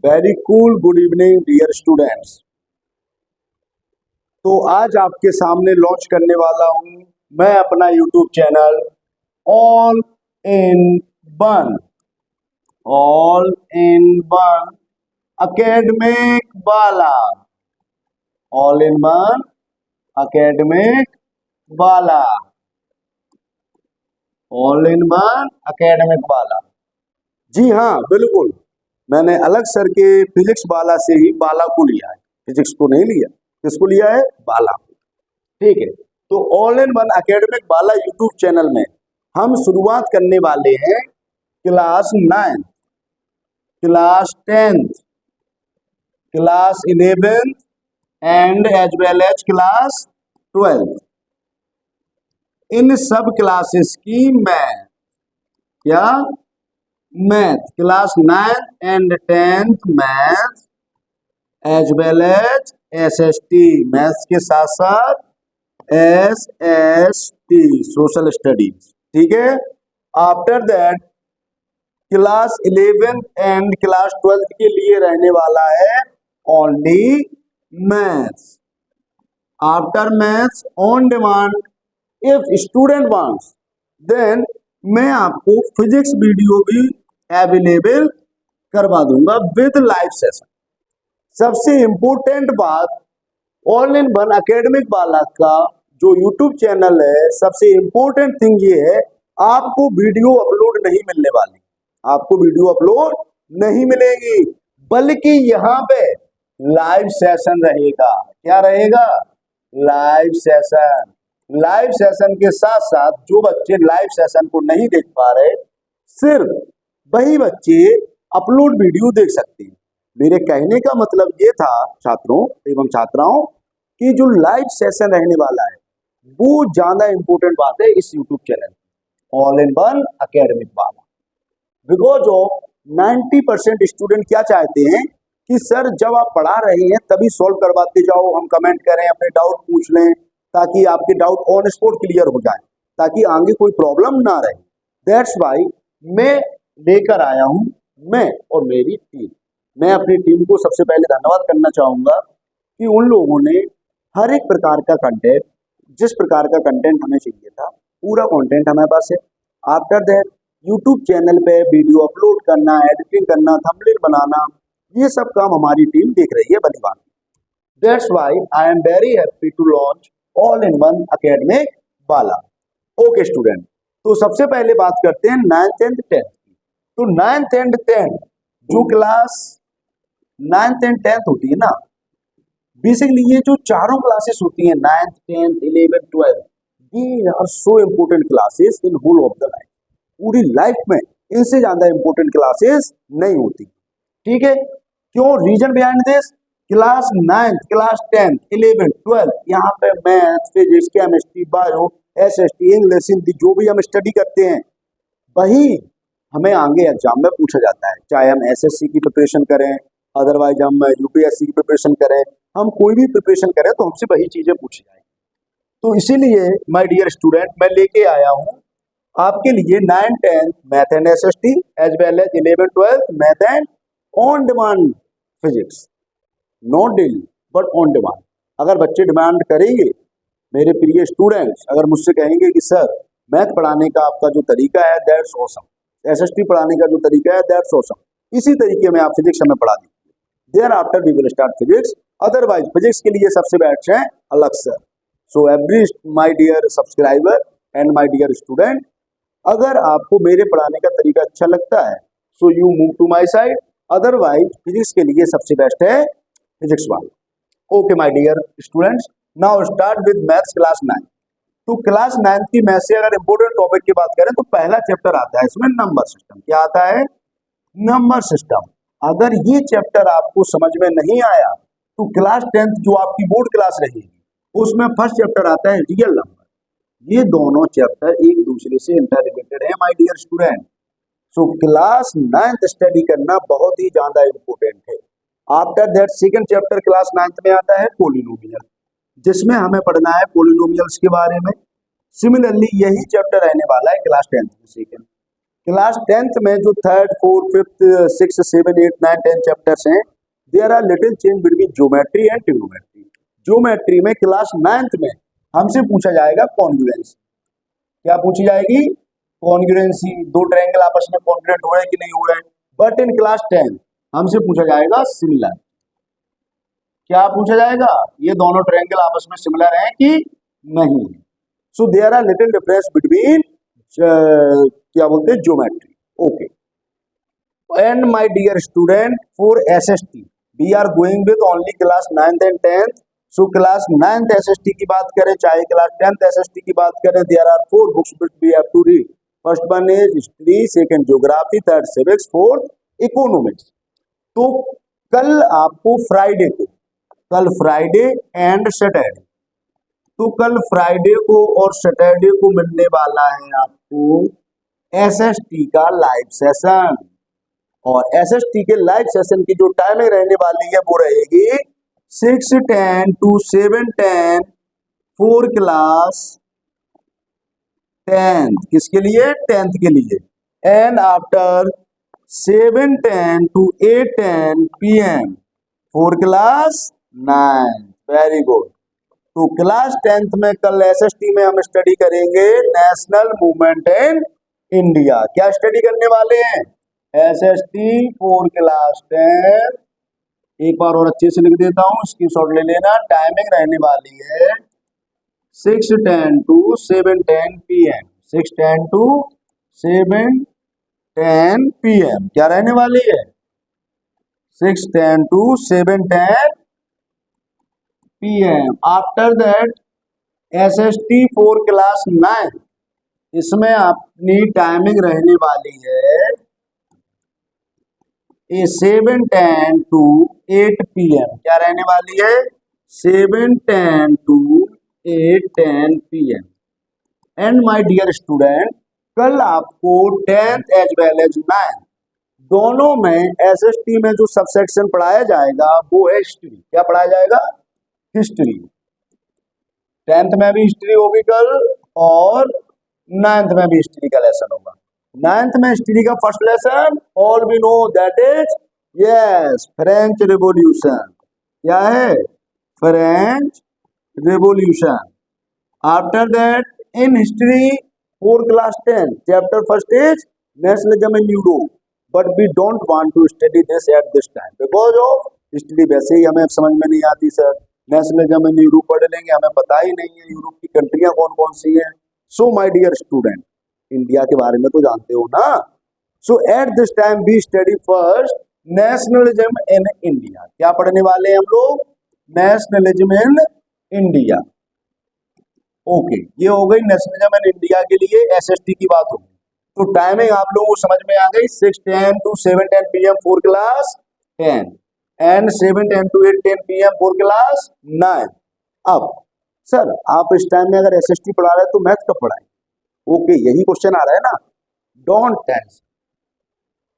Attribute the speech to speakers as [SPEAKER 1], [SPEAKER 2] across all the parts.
[SPEAKER 1] Very cool good evening dear students. तो आज आपके सामने लॉन्च करने वाला हूं मैं अपना YouTube channel all in one all in one academic वाला। ऑल इन वन अकेडमिक वाला। ऑल इन वन अकेडमिक वाला। जी हाँ, बिल्कुल। मैंने अलग सर के फिजिक्स वाला से ही बाला को लिया है, फिजिक्स को नहीं लिया। किसको लिया है? बाला को। ठीक है। तो ऑल इन वन एकेडमिक बाला यूट्यूब चैनल में हम शुरुआत करने वाले हैं class 9, class 10, class 11 and as well as class 12। इन सब क्लासेस की math class 9 and 10th math as well as SST maths के साथ साथ SST सोशल स्टडीज। ठीक है। After that class 11 and class 12 के लिए रहने वाला है only maths. After maths on demand if student wants then मैं आपको फिजिक्स वीडियो भी अवेलेबल करवा दूंगा विद लाइव सेशन। सबसे इंपॉर्टेंट बात, ऑल इन वन एकेडमिक वाला का जो यूट्यूब चैनल है, सबसे इंपॉर्टेंट थिंग ये है, आपको वीडियो अपलोड नहीं मिलने वाली। आपको वीडियो अपलोड नहीं मिलेगी, बल्कि यहाँ पे लाइव सेशन रहेगा। क्या रहेगा? Live session. लाइव सेशन के साथ साथ जो बच्चे लाइव सेशन को नहीं देख पा रहे, सिर्फ वही बच्चे अपलोड वीडियो देख सकते हैं। मेरे कहने का मतलब ये था छात्रों एवं छात्राओं कि जो लाइव सेशन रहने वाला है वो ज्यादा इंपॉर्टेंट बात है इस YouTube channel all in one academic वाला। बिकॉज ऑफ 90% स्टूडेंट क्या चाहते हैं कि सर जब आप पढ़ा रहे हैं तभी सॉल्व करवाते जाओ, हम कमेंट करें, अपने डाउट पूछ लें, ताकि आपके डाउट ऑन स्पॉट क्लियर हो जाए, ताकि आगे कोई प्रॉब्लम ना रहे। दैट्स वाई मैं लेकर आया हूं, मैं और मेरी टीम। मैं अपनी टीम को सबसे पहले धन्यवाद करना चाहूंगा कि उन लोगों ने हर एक प्रकार का कंटेंट, जिस प्रकार का कंटेंट हमें चाहिए था, पूरा कंटेंट हमारे पास है। आफ्टर दैट यूट्यूब चैनल पे वीडियो अपलोड करना, एडिटिंग करना, थंबनेल बनाना, ये सब काम हमारी टीम देख रही है बनी बानी। That's why I am very happy to launch all in one academic वाला। ओके स्टूडेंट, तो सबसे पहले बात करते हैं 9th एंड 10th की। तो 9th एंड 10th जो क्लास 9th एंड 10th होती है ना, बेसिकली ये जो चारों क्लासेस होती हैं 9th 10th 11 12, these are so important classes in whole of the life. पूरी लाइफ में इनसे ज्यादा इम्पोर्टेंट क्लासेस नहीं होती। ठीक है। क्यों? Reason behind this, class 9th class 10th 11 12 यहाँ पे math, physics, chemistry, bio, SST, English, Hindi, जो भी हम स्टडी करते हैं वही हमें आगे एग्जाम में पूछा जाता है। चाहे हम SSC की प्रिपरेशन करें, अदरवाइज हम UPSC की प्रिपरेशन करें, हम कोई भी प्रिपरेशन करें तो हमसे वही चीजें पूछी जाएंगी। तो इसीलिए माय डियर स्टूडेंट, मैं लेके आया हूँ आपके लिए 9th 10th math and SST as well as 11 12 math and on demand physics. Not daily but on demand. अगर बच्चे डिमांड करेंगे, मेरे प्रिय स्टूडेंट्स अगर मुझसे कहेंगे कि सर मैथ पढ़ाने का आपका जो तरीका है दैट्स ऑसम, SST पढ़ाने का जो तरीका है दैट्स ऑसम, इसी तरीके में आप फिजिक्स हमें पढ़ा दीजिए, there after we will start physics. Otherwise physics के लिए सबसे बेस्ट है अलग sir. So every my dear subscriber and my dear student, अगर आपको मेरे पढ़ाने का तरीका अच्छा लगता है so you move to my side, otherwise physics के लिए सबसे बेस्ट है फिजिक्स वाला। Okay my dear students, now start with maths class 9। तो क्लास 9 की मैथ से अगर इंपोर्टेंट टॉपिक की बात करें तो पहला चैप्टर आता है इसमें नंबर सिस्टम। क्या आता है? Number system. अगर ये चैप्टर आपको समझ में नहीं आया तो क्लास 10th जो आपकी बोर्ड क्लास रहेगी उसमें फर्स्ट चैप्टर आता है रियल नंबर। ये दोनों चैप्टर एक दूसरे से इंटर रिलेटेड है my dear student. So class 9th study करना बहुत ही ज्यादा इंपॉर्टेंट है। After that second chapter class 9th में आता है पोलिनोमियल, जिसमें हमें पढ़ना है पोलिनोमियल्स के बारे में। सिमिलरली यही चैप्टर रहने वाला है क्लास 10th में सेकंड। क्लास 10th में जो third fourth fifth six seven eight nine 10 chapters हैं, there are little change between geometry and trigonometry. Geometry में क्लास 9th में हमसे पूछा जाएगा कॉन्ग्रुएंसी। क्या पूछी जाएगी? कॉन्ग्रुएंसी, दो ट्रायंगल आपस में कॉन्ग्रुएंट हो रहे हैं कि नहीं हो रहे हैं। बट इन क्लास 10 हमसे पूछा जाएगा सिमिलर। क्या पूछा जाएगा? ये दोनों ट्रायंगल आपस में सिमिलर हैं कि नहीं। So there are little difference between क्या बोलते हैं geometry. Okay, and my dear student, for SST we are going with only class 9th and 10th। So class 9th SST की बात करें चाहे क्लास 10th एसएसटी की बात करें, there are 4 books which we have to read. First one is history, second geography, third civics, fourth economics. तो कल आपको फ्राइडे को, कल फ्राइडे एंड सैटरडे, तो कल फ्राइडे को और सैटरडे को मिलने वाला है आपको एसएसटी का लाइव सेशन। और एसएसटी के लाइव सेशन की जो टाइमिंग रहने वाली है वो रहेगी 6:10 to 7:10 फॉर क्लास 10th। किसके लिए? 10th के लिए। And after 7:10 to 8:10 PM for class 9th। Very good. तो क्लास 10th में कल एसएसटी में हम स्टडी करेंगे नेशनल मूवमेंट इन इंडिया। क्या स्टडी करने वाले हैं? SST for class 10। एक बार और अच्छे से लिख देता हूँ, स्क्रीनशॉट ले लेना। टाइमिंग रहने वाली है 6:10 to 7:10 PM। 6:10 to 7:10 PM क्या रहने वाली है? 6:10 to 7:10 PM। After that SST for class 9, इसमें अपनी टाइमिंग रहने वाली है 7:10 to 8 PM। क्या रहने वाली है? 7:10 to 8:10 PM। And my dear student, कल आपको 10th as well as 9th दोनों में एसएसटी में जो सबसेक्शन पढ़ाया जाएगा वो है हिस्ट्री। क्या पढ़ाया जाएगा? हिस्ट्री। 10th में भी हिस्ट्री होगी कल और 9th में भी हिस्ट्री का लेसन होगा। 9th में हिस्ट्री का first lesson all we know that is yes French revolution. क्या है? French revolution. After that in history for class 10 chapter first is nationalism in Europe, but we don't want to study this at this time because of history वैसे ही हमें समझ में नहीं आती sir. Nationalism in Europe पढ़ लेंगे, हमें पता ही नहीं है यूरोप की कंट्रियां कौन कौन सी हैं। So my dear student, India के बारे में तो जानते हो ना। So at this time we study first nationalism in India. क्या पढ़ने वाले हैं हम लोग? Nationalism in India. ओके, ये हो गई नेशनलिज्म इन इंडिया के लिए एसएसटी की बात होगी। तो टाइमिंग आप लोगों को समझ में आ गई। 6:10 to 7:10 PM for class 10 and 7:10 to 8:10 PM for class 9। अब सर आप इस टाइम में अगर एसएसटी पढ़ा रहे हैं तो मैथ कब पढ़ाएं? ओके, यही क्वेश्चन आ रहा है ना। डोंट टेंशन,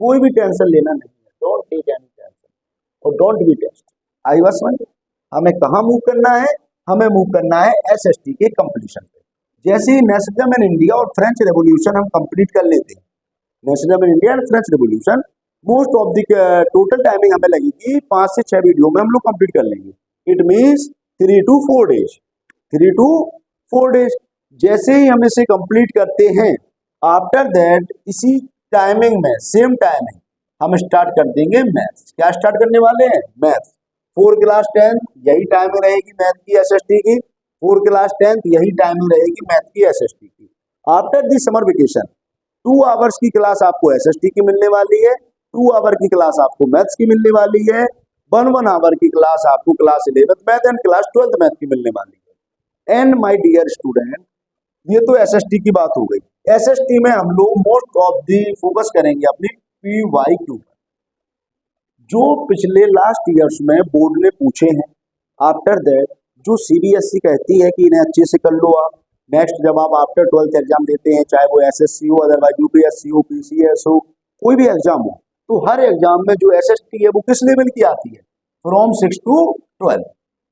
[SPEAKER 1] कोई भी टेंशन लेना नहीं है। डोंट टेक एनी टेंशन और डोंट बी टेंस्ड। आई बात समझ? हमें कहाँ मूव करना है? हमें मूव करना है एसएसटी के कंप्लीशन पे। जैसे ही नेशनलिज्म इन इंडिया और फ्रेंच रेवोल्यूशन हम कंप्लीट कर लेते हैं, nationalism in India and French revolution, most of the total timing हमें लगेगी 5 से 6 वीडियो में हम लोग कंप्लीट कर लेंगे। It means 3 to 4 days। 3 to 4 days। जैसे ही हम इसे कंप्लीट करते हैं, आफ्टर दैट इसी टाइमिंग में सेम टाइमिंग हम स्टार्ट कर देंगे मैथ्स। क्या स्टार्ट करने वाले हैं? मैथ्स। फॉर क्लास 10 यही टाइमिंग रहेगी मैथ की एसएसटी की। फॉर क्लास 10 यही टाइमिंग रहेगी मैथ की एसएसटी की। After the summer vacation 2 hours की क्लास आपको एसएसटी की मिलने वाली है, 2 आवर की क्लास आपको मैथ्स की मिलने वाली है, 1 आवर की क्लास आपको class 11th math and class 12th math की मिलने वाली है। एंड माय डियर स्टूडेंट, ये तो एसएसटी की बात हो गई। एसएसटी में हम लोग मोस्ट ऑफ दी फोकस करेंगे अपनी पीवाईक्यू पर, जो पिछले लास्ट ईयर्स में बोर्ड ने पूछे हैं। आफ्टर दैट जो सीबीएसई कहती है कि इन्हें अच्छे से कर लो आप। नेक्स्ट जब आप आफ्टर 12th एग्जाम देते हैं, चाहे वो एसएससी हो, अदरवाइज यूपीएससी हो, पीसीएस हो, कोई भी एग्जाम हो, तो हर एग्जाम में जो एसएसटी है वो किस लेवल की आती है? From 6 to 12।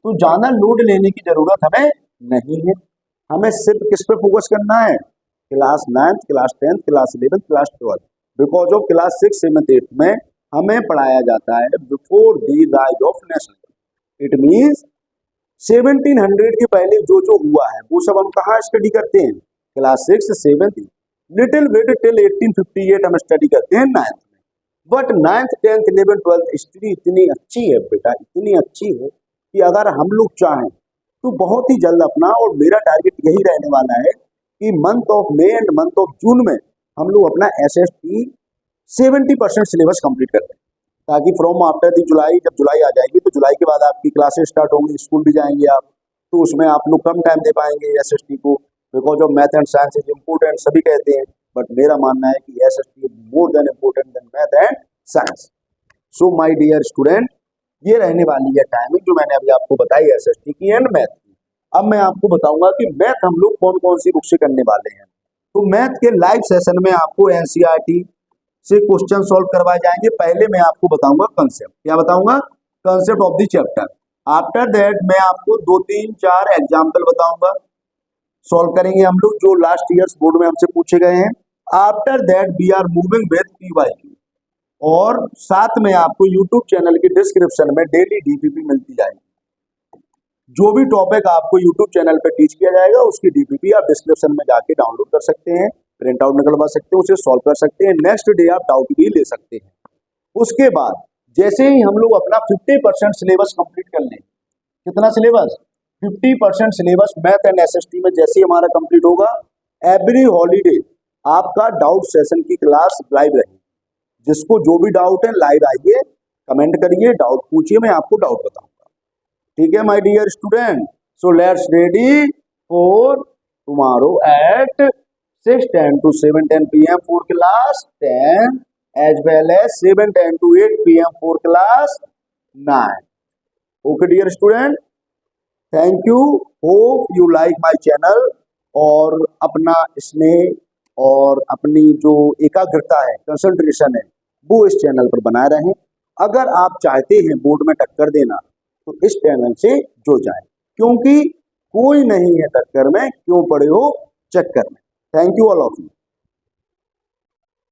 [SPEAKER 1] तो ज्यादा लोड लेने की जरूरत हमें नहीं है। हमें सिर्फ किस पे फोकस करना है? Class 9th, class 10th, class 11th, class 12th, because of class 6, 7th, 8th में हमें पढ़ाया जाता है before the rise of national. It means 1700 के पहले जो जो हुआ है वो सब हम कहाँ स्टडी करते हैं, class 6, 7th, little bit till 1858 हम स्टडी करते हैं 9th में। But 9th, 10th, 11th, 12th study इतनी अच्छी है बेटा, इतनी अच्छी है कि अगर हम लोग चाहें तो बहुत ही जल्द अपना, और मेरा टारगेट यही रहने वाला है कि month of May and month of June में हम लोग अपना SST 70% सिलेबस कंप्लीट कर दें, ताकि फ्रॉम आफ्टर दी जुलाई, जब जुलाई आ जाएगी तो जुलाई के बाद आपकी क्लासेस स्टार्ट होंगी, स्कूल भी जाएंगे आप, तो उसमें आप लोग कम टाइम दे पाएंगे SST को, because of math and science is important सभी कहते हैं, बट मेरा मानना है कि SST more than important than math and science. So my dear student, ये रहने वाली है टाइमिंग जो मैंने अभी आपको बताई SST की एंड मैथ की। अब मैं आपको बताऊंगा कि मैथ हम लोग कौन कौन सी बुक से करने वाले हैं। तो मैथ के लाइव सेशन में आपको NCERT से क्वेश्चन सॉल्व करवाए जाएंगे। पहले मैं आपको बताऊंगा कंसेप्ट, क्या बताऊंगा, concept of the chapter. After that मैं आपको 2, 3, 4 एग्जाम्पल बताऊंगा, सॉल्व करेंगे हम लोग जो लास्ट ईयर्स बोर्ड में हमसे पूछे गए हैं। After that we are moving with PYQ, और साथ में आपको यूट्यूब चैनल के डिस्क्रिप्शन में डेली DPP मिलती जाएगी। जो भी टॉपिक आपको यूट्यूब चैनल पे टीच किया जाएगा उसकी DPP आप डिस्क्रिप्शन में जाके डाउनलोड कर सकते हैं, प्रिंट आउट निकलवा सकते हैं, उसे सॉल्व कर सकते हैं, नेक्स्ट डे आप डाउट भी ले सकते हैं। उसके बाद जैसे ही हम लोग अपना 50% सिलेबस कंप्लीट कर लें, कितना syllabus, 50% syllabus math and SST में जैसे ही हमारा कंप्लीट होगा, एवरी हॉलीडे आपका डाउट सेशन की क्लास लाइव रहेगी। जिसको जो भी डाउट है लाइव आइए, कमेंट करिए, डाउट पूछिए, मैं आपको डाउट बताऊंगा। ठीक है my dear student, so let's ready for tomorrow at 6:10 to 7:10 PM for class 10 as well as 7:10 to 8 PM for class 9. Okay dear student, thank you, hope you like my channel, और अपना स्नेह और अपनी जो एकाग्रता है, कंसंट्रेशन है, वो इस चैनल पर बनाए रहें। अगर आप चाहते हैं बोर्ड में टक्कर देना तो इस चैनल से जुड़ जाएं, क्योंकि कोई नहीं है टक्कर में, क्यों पड़े हो चक्कर में। Thank you all of you.